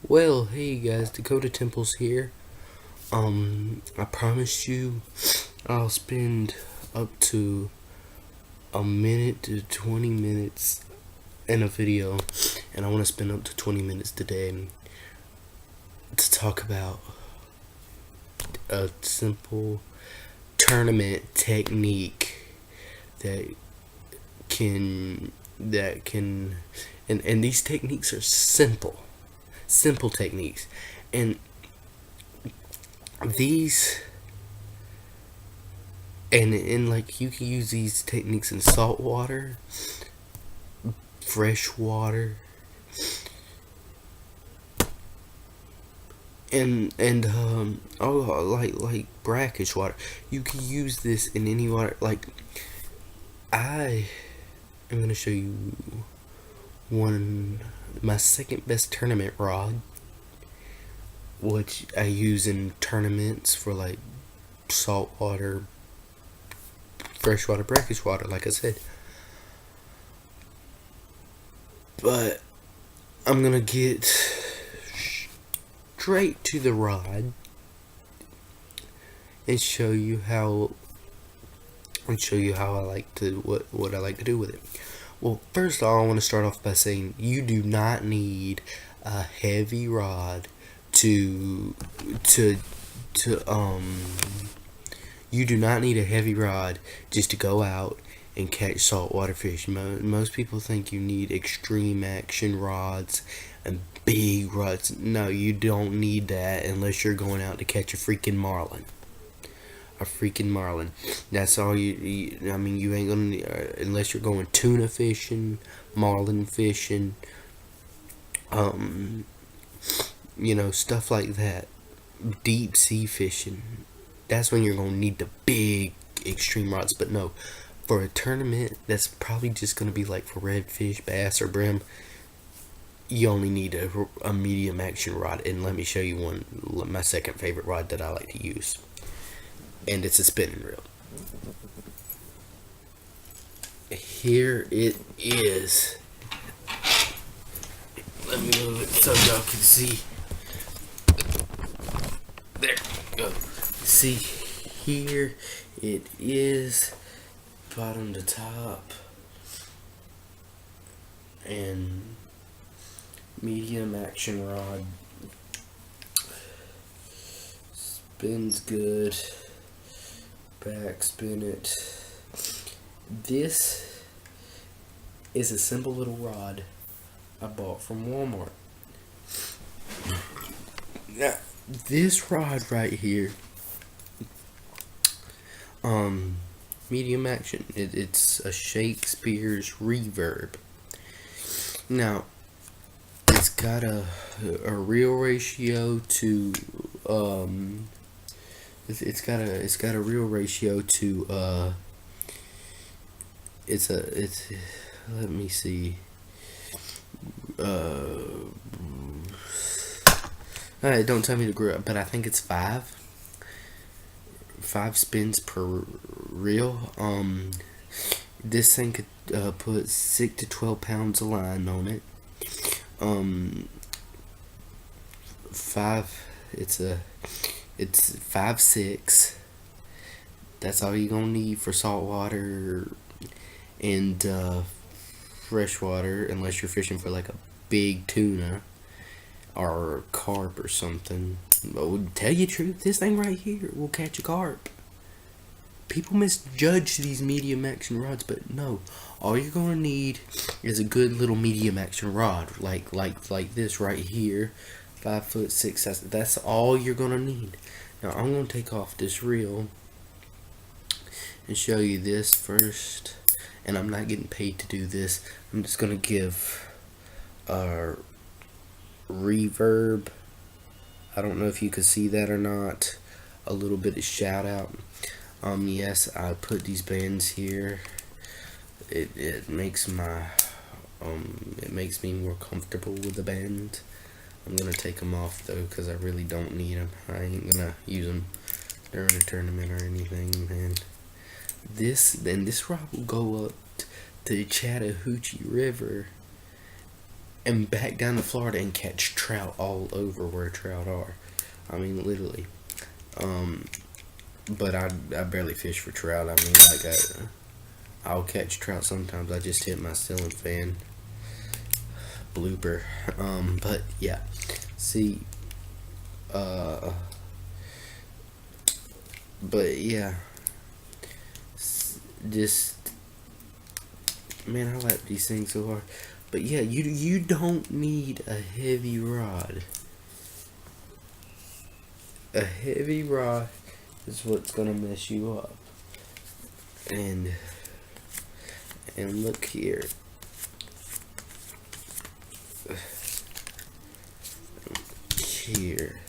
Well, hey guys, Dakota Temples here. I promised you I'll spend up to a minute to 20 minutes in a video, and I want to spend up to 20 minutes today to talk about a simple tournament technique that can and these techniques are simple techniques, and these and like you can use these techniques in salt water, fresh water, and like brackish water. You can use this in any water. Like, I am gonna show you one my second best tournament rod, which I use in tournaments for like salt water, freshwater, brackish water, like I said. But I'm gonna get straight to the rod and show you how I like to what I like to do with it. Well, first of all, I want to start off by saying you do not need a heavy rod to to to you do not need a heavy rod just to go out and catch saltwater fish. Most people think you need extreme action rods and big rods. No, you don't need that unless you're going out to catch a freaking marlin. A freaking marlin. That's all I mean, you ain't gonna unless you're going tuna fishing, marlin fishing, um, stuff like that. Deep sea fishing. That's when you're gonna need the big extreme rods. But no, for a tournament, that's probably just gonna be like for redfish, bass, or brim. You only need a medium action rod, and let me show you my second favorite rod that I like to use, and it's a spinning reel. Here it is. Let me move it so y'all can see. There we go. See, here it is, bottom to top, and medium action rod. Spins good. Back spin it. This is a simple little rod I bought from Walmart. Now, this rod right here, medium action. It's a Shakespeare's Reverb. Now, it's got a reel ratio to it's got a real ratio to it's let me see, don't tell me the grip, but I think it's five spins per reel. This thing could put 6 to 12 pounds of line on it. Five it's 5'6". That's all you're gonna need for saltwater and freshwater, unless you're fishing for like a big tuna or carp or something. But to tell you the truth, this thing right here will catch a carp. People misjudge these medium action rods, but no. All you're gonna need is a good little medium action rod, like this right here, 5'6". That's all you're gonna need. Now I'm gonna take off this reel and show you this first, and I'm not getting paid to do this. I'm just gonna give a reverb. I don't know if you can see that or not. A little bit of shout out. Yes, I put these bands here. It makes me more comfortable with the band. I'm gonna take them off though, because I really don't need them. I ain't gonna use them during a tournament or anything, man. This rod will go up to the Chattahoochee River and back down to Florida and catch trout all over where trout are. I mean, literally. Um, but I barely fish for trout. I mean, like I'll catch trout sometimes. I just hit my ceiling fan. Blooper. But yeah. See. Uh. But yeah. Just man, I like these things so hard. But yeah, you don't need a heavy rod. A heavy rod is what's gonna mess you up. And look here. Here.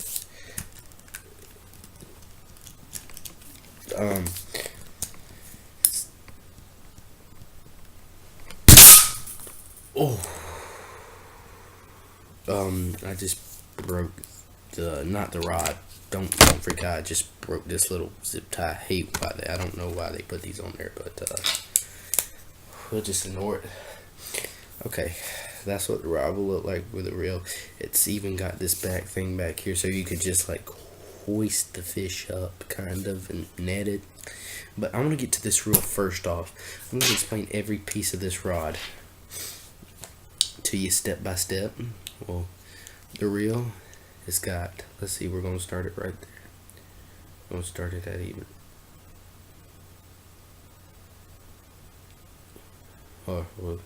Um oh I just broke the not the rod. Don't freak out. I just broke this little zip tie. I hate why I don't know why they put these on there, but we'll just ignore it. Okay, that's what the rod will look like with a reel. It's even got this back thing back here, so you could just like hoist the fish up, kind of, and net it. But I want to get to this reel first off. I'm going to explain every piece of this rod to you step by step. Well, the reel has got, let's see, we're going to start it right there. I'm going to start it at even. Oh, well.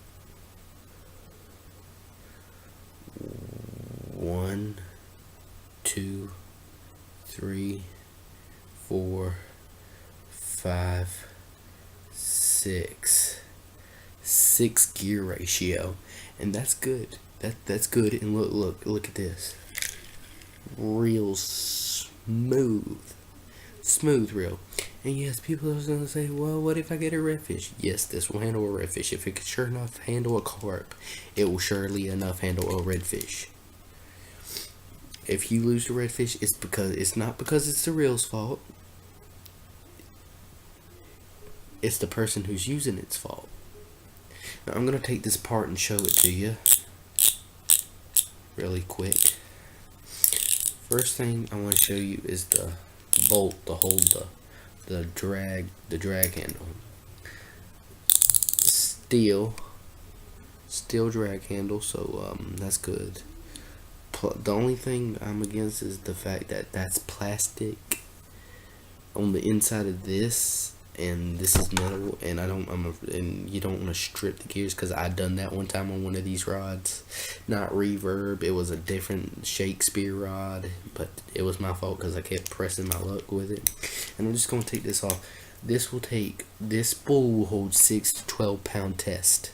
1, 2, 3, 4, 5, 6. 6 gear ratio, and that's good. That's good. And look at this. Real smooth reel. And yes, people are gonna say, well, what if I get a redfish? Yes, this will handle a redfish. If it can sure enough handle a carp, it will surely enough handle a redfish. If you lose the redfish, it's not because it's the reel's fault. It's the person who's using its fault. Now I'm gonna take this apart and show it to you really quick. First thing I want to show you is the bolt to hold the drag handle. Steel drag handle, so that's good. The only thing I'm against is the fact that that's plastic on the inside of this, and this is metal, and and you don't want to strip the gears, because I done that one time on one of these rods. Not Reverb, it was a different Shakespeare rod, but it was my fault because I kept pressing my luck with it. And I'm just gonna take this off. This spool will hold 6 to 12 pound test.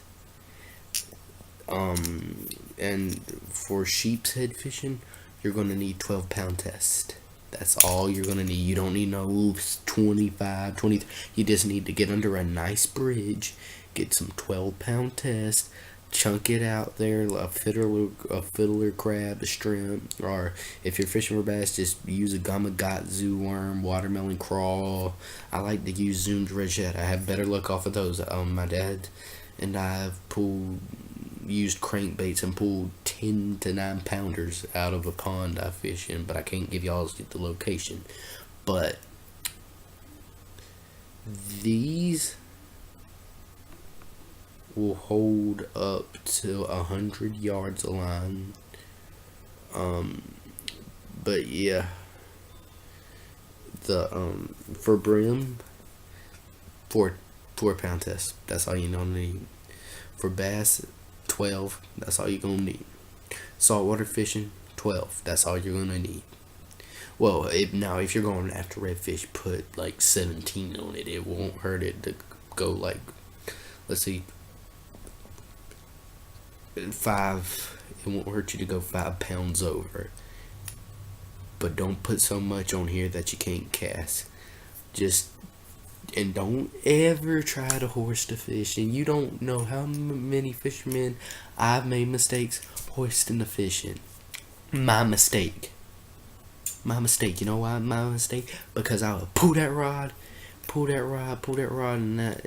And for sheep's head fishing, you're gonna need 12 pound test. That's all you're gonna need. You don't need no 25, 20. You just need to get under a nice bridge, get some 12 pound test, chunk it out there, a fiddler crab, a shrimp, or if you're fishing for bass, just use a gamakatsu worm, watermelon crawl. I like to use zoomed redshad. I have better luck off of those. My dad and I have used crankbaits and pulled 10 to 9 pounders out of a pond I fish in, but I can't give y'all the location. But these will hold up to 100 yards of line. But yeah, the for brim, 4 pound test. That's all you need. For bass, 12. That's all you're gonna need. Saltwater fishing, 12. That's all you're gonna need. Well, if you're going after redfish, put like 17 on it. It won't hurt it to go like, let's see, 5. It won't hurt you to go 5 pounds over. But don't put so much on here that you can't cast. And don't ever try to horse the fish. And you don't know how many fishermen I've made mistakes hoisting the fish in. My mistake. You know why my mistake? Because I would pull that rod, and that,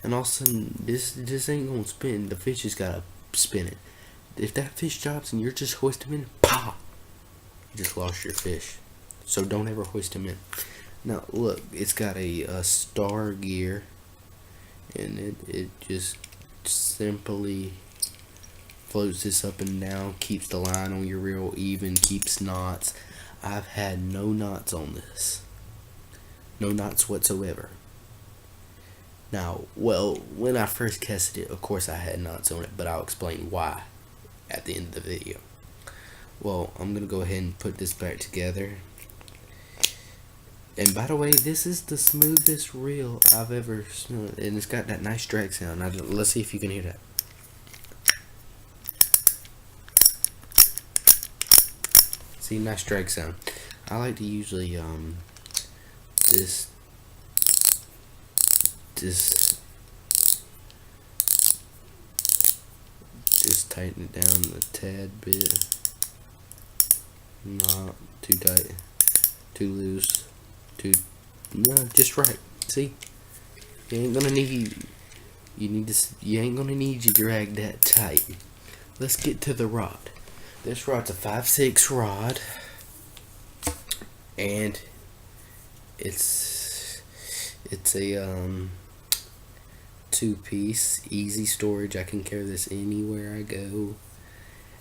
and all of a sudden this ain't gonna spin. The fish just gotta spin it. if that fish drops and you're just hoisting him in, pop, you just lost your fish. So don't ever hoist him in. Now look, it's got a star gear, and it just simply floats this up and down, keeps the line on your reel even, keeps knots. I've had no knots on this. No knots whatsoever. Now, well, when I first casted it, of course I had knots on it, but I'll explain why at the end of the video. Well, I'm going to go ahead and put this back together. And by the way, this is the smoothest reel I've ever smelled, and it's got that nice drag sound. Now, let's see if you can hear that. See, nice drag sound. I like to usually just tighten it down a tad bit. Not too tight, too loose, no, just right. See, you ain't gonna need you drag that tight. Let's get to the rod. This rod's a 5/6 rod, and it's a 2-piece, easy storage. I can carry this anywhere I go,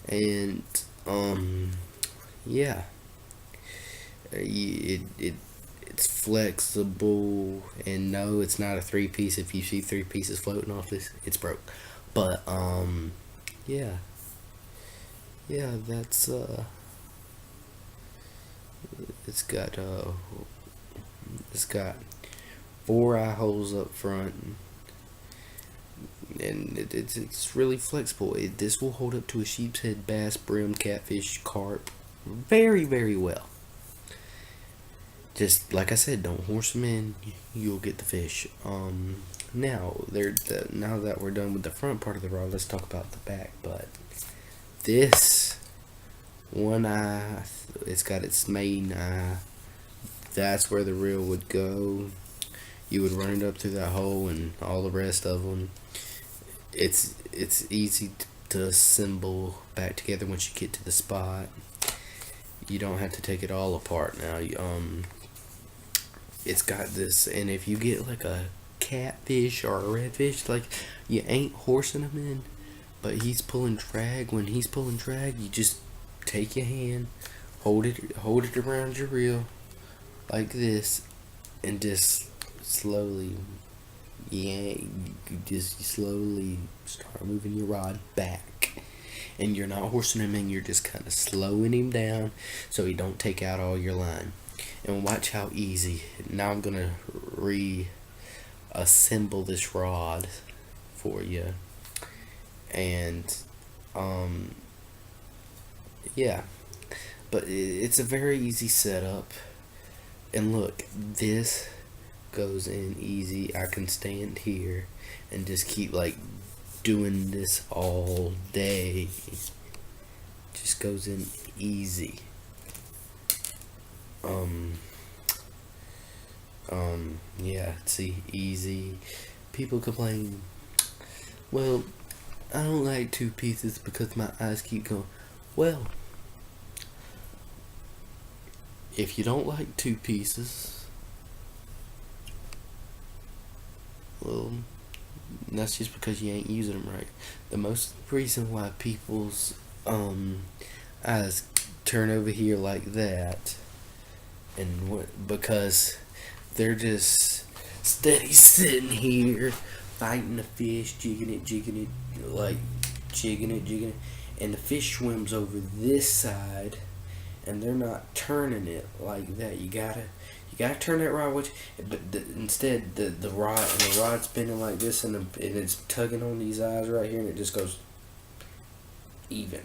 and yeah, it's flexible, and no, it's not a 3-piece. If you see 3 pieces floating off this, it's broke. But yeah, that's it's got 4 eye holes up front, and it's really flexible. This will hold up to a sheep's head, bass, brim, catfish, carp very, very well. Just like I said, don't horse them in, you'll get the fish. Now that we're done with the front part of the rod, let's talk about the back. But this one eye, it's got its main eye. That's where the reel would go. You would run it up through that hole, and all the rest of them, it's easy to assemble back together once you get to the spot. You don't have to take it all apart now. It's got this, and if you get like a catfish or a redfish, like, you ain't horsing him in, but he's pulling drag. When he's pulling drag, you just take your hand, hold it around your reel like this, and just slowly yank. You slowly start moving your rod back, and you're not horsing him in, you're just kind of slowing him down so he don't take out all your line. And watch how easy. Now I'm gonna reassemble this rod for you, and yeah, but it's a very easy setup. And look, this goes in easy. I can stand here and just keep like doing this all day. Just goes in easy. Yeah, see, easy. People complain, well, I don't like 2 pieces because my eyes keep going. Well, if you don't like 2 pieces, well, that's just because you ain't using them right. The most reason why people's eyes turn over here like that, and because they're just steady sitting here fighting the fish, jigging it, like jigging it, and the fish swims over this side, and they're not turning it like that. You gotta turn that rod, but instead the rod's spinning like this, and it's tugging on these eyes right here, and it just goes even.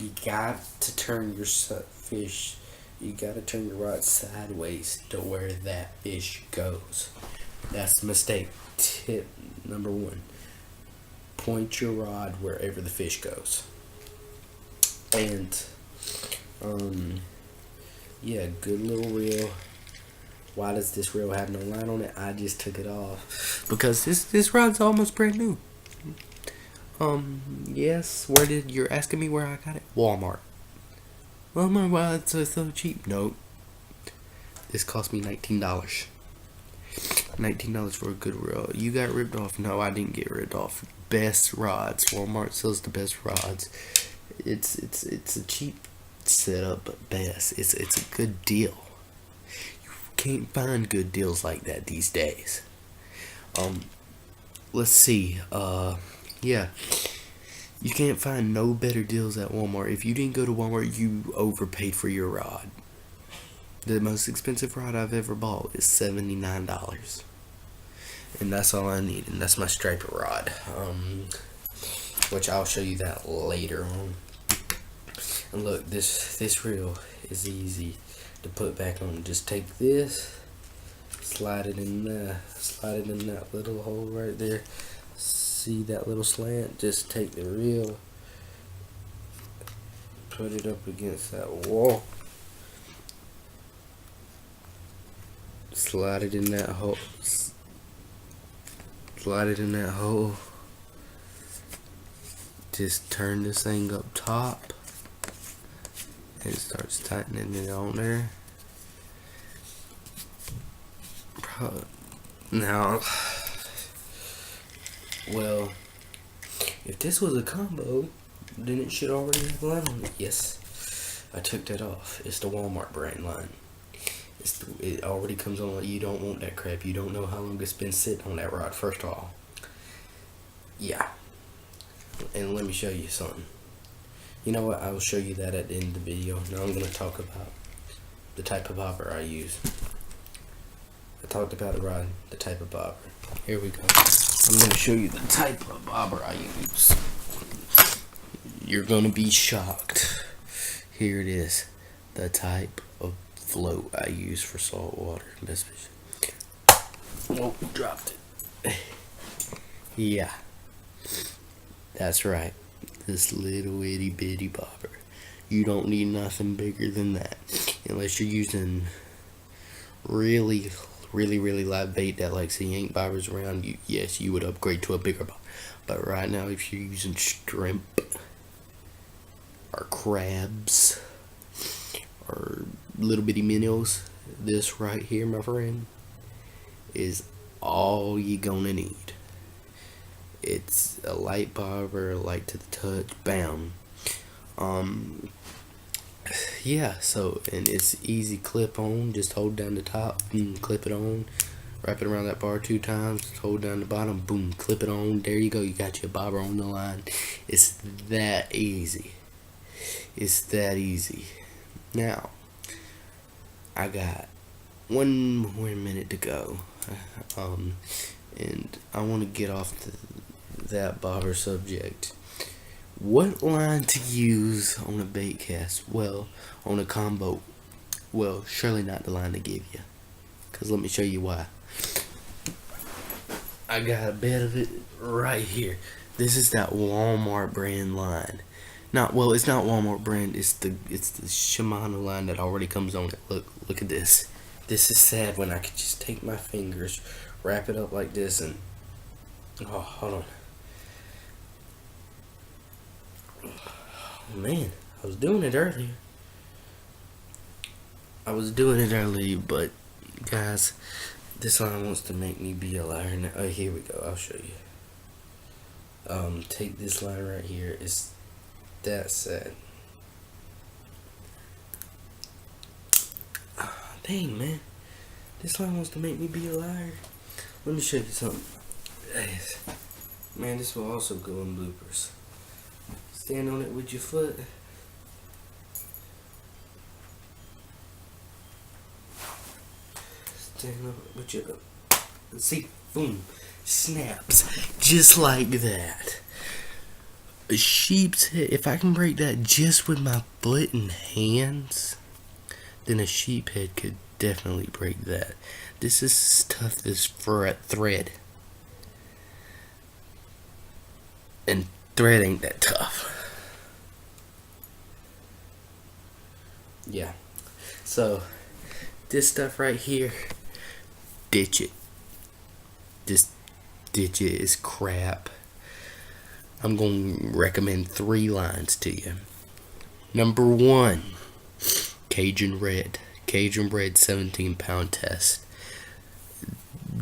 You got to turn your fish. You got to turn your rod sideways to where that fish goes. That's the mistake. Tip number 1. Point your rod wherever the fish goes. And, yeah, good little reel. Why does this reel have no line on it? I just took it off because this rod's almost brand new. Yes. Where did you're asking me where I got it? Walmart. Walmart, why it's so cheap? No. This cost me $19. $19 for a good rod. You got ripped off? No, I didn't get ripped off. Best rods. Walmart sells the best rods. It's a cheap setup, but best. It's a good deal. You can't find good deals like that these days. Let's see. Yeah. You can't find no better deals at Walmart. If you didn't go to Walmart, you overpaid for your rod. The most expensive rod I've ever bought is $79. And that's all I need, and that's my striper rod. Which I'll show you that later on. And look, this reel is easy to put back on. Just take this, slide it in that little hole right there. See that little slant? Just take the reel, put it up against that wall, slide it in that hole. Slide it in that hole. Just turn this thing up top, and it starts tightening it on there. Now, well, if this was a combo, then it should already have a line on it. Yes, I took that off. It's the Walmart brand line. It already comes on. You don't want that crap. You don't know how long it's been sitting on that rod, first of all. Yeah. And let me show you something. You know what? I will show you that at the end of the video. Now I'm going to talk about the type of bobber I use. I talked about the rod, the type of bobber. Here we go. I'm going to show you the type of bobber I use. You're going to be shocked. Here it is. The type of float I use for saltwater bass fishing. Oh, dropped it. Yeah. That's right. This little itty bitty bobber. You don't need nothing bigger than that. Unless you're using really live bait that like see ain't bobbers around you. Yes, you would upgrade to a bigger bobber. But right now, if you're using shrimp or crabs or little bitty minnows, this right here, my friend, is all you gonna need. It's a light bobber, light to the touch, bam. Yeah, so, and it's easy clip on. Just hold down the top and clip it on. Wrap it around that bar 2 times, hold down the bottom, boom, clip it on. There you go, you got your bobber on the line. It's that easy. It's that easy. Now, I got one more minute to go. And I want to get off that bobber subject. What line to use on a bait cast? Well, on a combo. Well, surely not the line to give you. Because let me show you why. I got a bit of it right here. This is that Walmart brand line. It's not Walmart brand. It's the Shimano line that already comes on it. Look at this. This is sad when I could just take my fingers, wrap it up like this, and hold on. Oh, man, I was doing it earlier. But guys, this line wants to make me be a liar now. Oh, here we go. I'll show you. Take this line right here. It's that sad. Dang, man. This line wants to make me be a liar. Let me show you something. Man, this will also go in bloopers. Stand on it with your foot. Stand on it with your... See? Boom. Snaps. Just like that. A sheep's head. If I can break that just with my foot and hands, then a sheep head could definitely break that. This is tough as thread. And thread ain't that tough. Yeah. So, this stuff right here, ditch it. Just ditch it. It's crap. I'm going to recommend 3 lines to you. Number 1, Cajun Red. Cajun Red 17-pound test.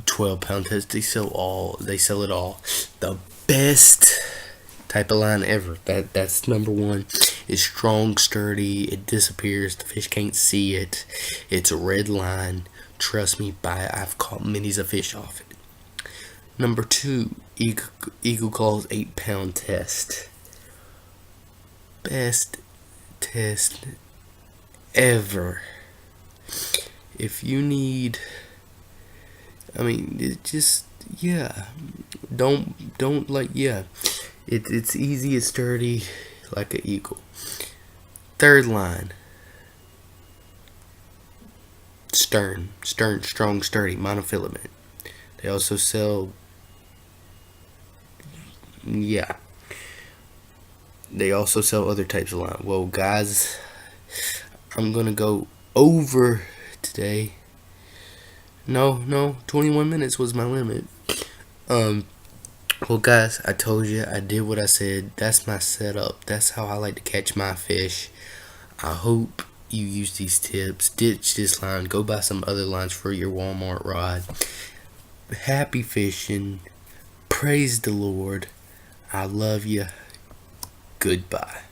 12-pound test. They sell it all. The best type of line ever. That's number 1. It's strong, sturdy. It disappears. The fish can't see it. It's a red line. Trust me, buy it. I've caught minis of fish off it. Number 2, Eagle Claws 8-pound test. Best test ever. If you need, it just, yeah. Don't like, yeah. It's easy, it's sturdy, like an eagle. 3rd line, Stern, strong, sturdy, monofilament. They also sell, yeah. They also sell other types of line. Well, guys, I'm gonna go over today. No, 21 minutes was my limit. Well, guys, I told you, I did what I said. That's my setup. That's how I like to catch my fish. I hope you use these tips. Ditch this line. Go buy some other lines for your Walmart rod. Happy fishing. Praise the Lord. I love you. Goodbye.